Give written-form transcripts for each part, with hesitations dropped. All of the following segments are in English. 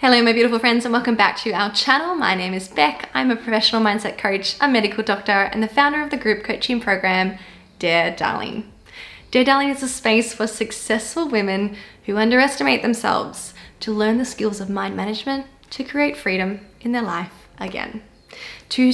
Hello my beautiful friends and welcome back to our channel. My name is Beck. I'm a professional mindset coach, a medical doctor, and the founder of the group coaching program, Dear Darling. Dear Darling is a space for successful women who underestimate themselves to learn the skills of mind management to create freedom in their life again. To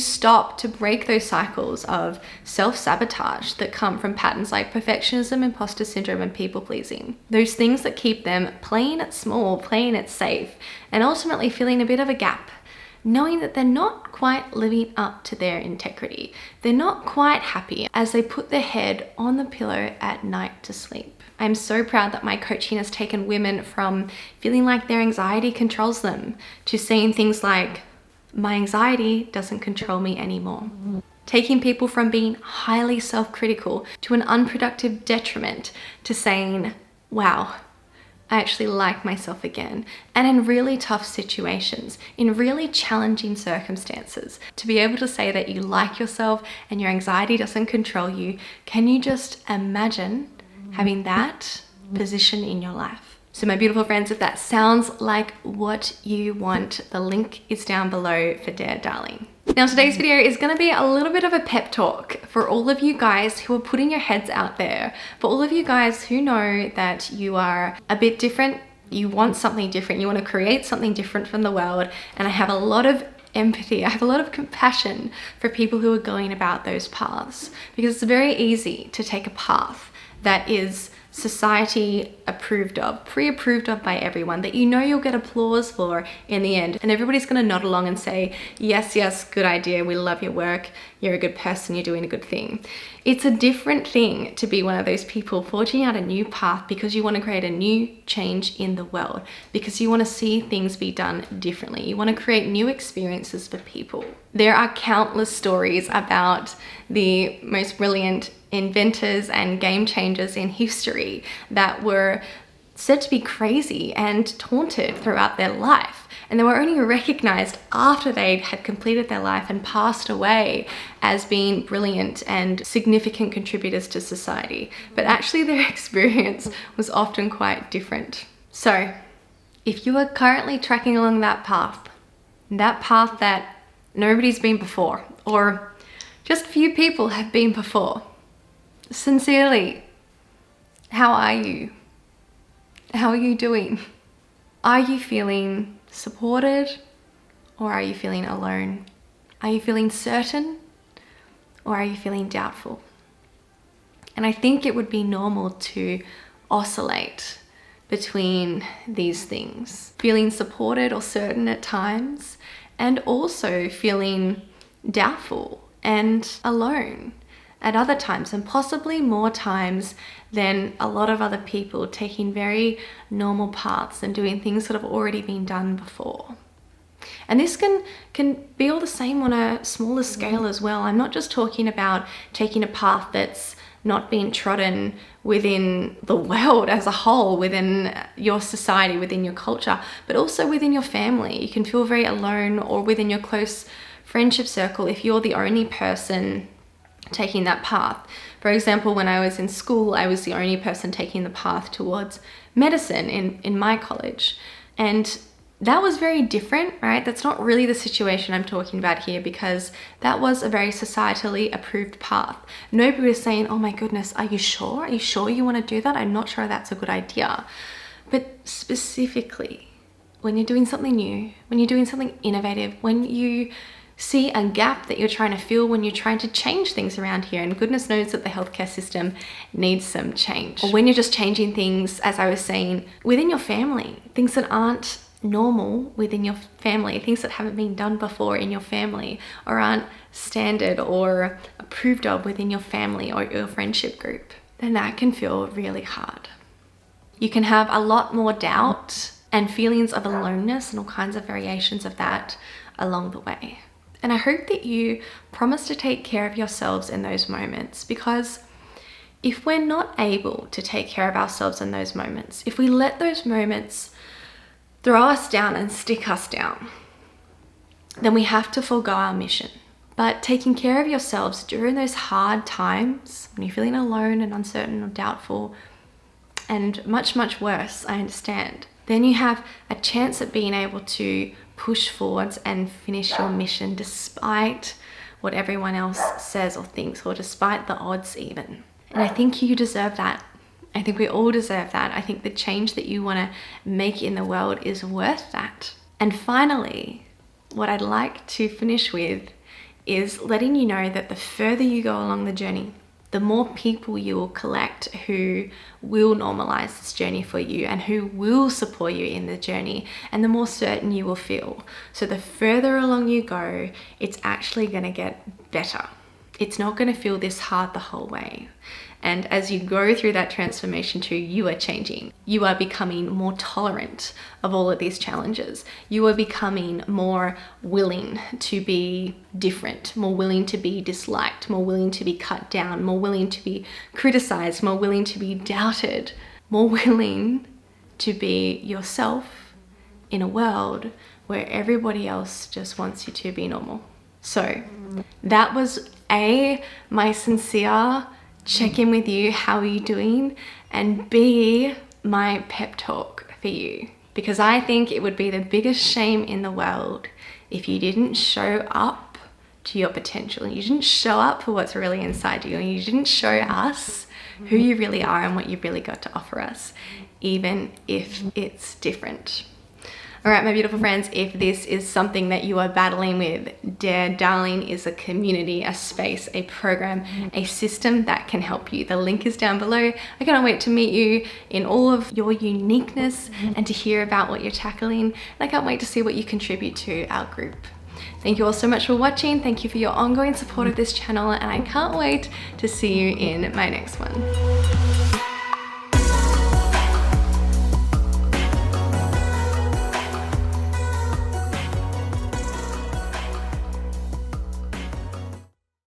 break those cycles of self-sabotage that come from patterns like perfectionism, imposter syndrome, and people-pleasing. Those things that keep them playing it small, playing it safe, and ultimately feeling a bit of a gap, knowing that they're not quite living up to their integrity. They're not quite happy as they put their head on the pillow at night to sleep. I'm so proud that my coaching has taken women from feeling like their anxiety controls them to saying things like, my anxiety doesn't control me anymore. Taking people from being highly self-critical to an unproductive detriment to saying, wow, I actually like myself again. And in really tough situations, in really challenging circumstances, to be able to say that you like yourself and your anxiety doesn't control you. Can you just imagine having that position in your life? So my beautiful friends, if that sounds like what you want, the link is down below for Dear Darling. Now today's video is going to be a little bit of a pep talk for all of you guys who are putting your heads out there, for all of you guys who know that you are a bit different, you want something different, you want to create something different from the world, and I have a lot of empathy, I have a lot of compassion for people who are going about those paths, because it's very easy to take a path that is society approved of, pre-approved of by everyone, that you know you'll get applause for in the end, and everybody's going to nod along and say, yes, good idea, we love your work, you're a good person, you're doing a good thing. It's a different thing to be one of those people forging out a new path because you want to create a new change in the world, because you want to see things be done differently. You want to create new experiences for people. There are countless stories about the most brilliant inventors and game changers in history that were said to be crazy and taunted throughout their life. And they were only recognized after they had completed their life and passed away as being brilliant and significant contributors to society. But actually their experience was often quite different. So if you are currently tracking along that path that nobody's been before, or just few people have been before, sincerely, how are you? How are you doing? Are you feeling supported, or are you feeling alone? Are you feeling certain, or are you feeling doubtful? And I think it would be normal to oscillate between these things, feeling supported or certain at times, and also feeling doubtful and alone at other times, and possibly more times than a lot of other people, taking very normal paths and doing things that have already been done before. And this can be all the same on a smaller scale as well. I'm not just talking about taking a path that's not being trodden within the world as a whole, within your society, within your culture, but also within your family. You can feel very alone, or within your close friendship circle if you're the only person taking that path. For example, when I was in school, I was the only person taking the path towards medicine in my college. And that was very different, right? That's not really the situation I'm talking about here, because that was a very societally approved path. Nobody was saying, oh my goodness, are you sure? Are you sure you want to do that? I'm not sure that's a good idea. But specifically, when you're doing something new, when you're doing something innovative, when you see a gap that you're trying to fill, when you're trying to change things around here, and goodness knows that the healthcare system needs some change. Or when you're just changing things, as I was saying, within your family, things that aren't normal within your family, things that haven't been done before in your family, or aren't standard or approved of within your family or your friendship group, then that can feel really hard. You can have a lot more doubt and feelings of aloneness and all kinds of variations of that along the way. And I hope that you promise to take care of yourselves in those moments, because if we're not able to take care of ourselves in those moments, if we let those moments throw us down and stick us down, then we have to forego our mission. But taking care of yourselves during those hard times, when you're feeling alone and uncertain or doubtful, and much, much worse, I understand, then you have a chance at being able to push forwards and finish your mission despite what everyone else says or thinks, or despite the odds even. And I think you deserve that. I think we all deserve that. I think the change that you want to make in the world is worth that. And finally, what I'd like to finish with is letting you know that the further you go along the journey, the more people you will collect who will normalize this journey for you and who will support you in the journey, and the more certain you will feel. So the further along you go, it's actually going to get better. It's not going to feel this hard the whole way. And as you go through that transformation too, you are changing. You are becoming more tolerant of all of these challenges. You are becoming more willing to be different, more willing to be disliked, more willing to be cut down, more willing to be criticized, more willing to be doubted, more willing to be yourself in a world where everybody else just wants you to be normal. So that was my sincere check in with you. How are you doing? And B, my pep talk for you, because I think it would be the biggest shame in the world if you didn't show up to your potential, and you didn't show up for what's really inside you, and you didn't show us who you really are and what you've really got to offer us, even if it's different. All right, my beautiful friends, if this is something that you are battling with, Dare Darling is a community, a space, a program, a system that can help you. The link is down below. I cannot wait to meet you in all of your uniqueness and to hear about what you're tackling. And I can't wait to see what you contribute to our group. Thank you all so much for watching. Thank you for your ongoing support of this channel, and I can't wait to see you in my next one.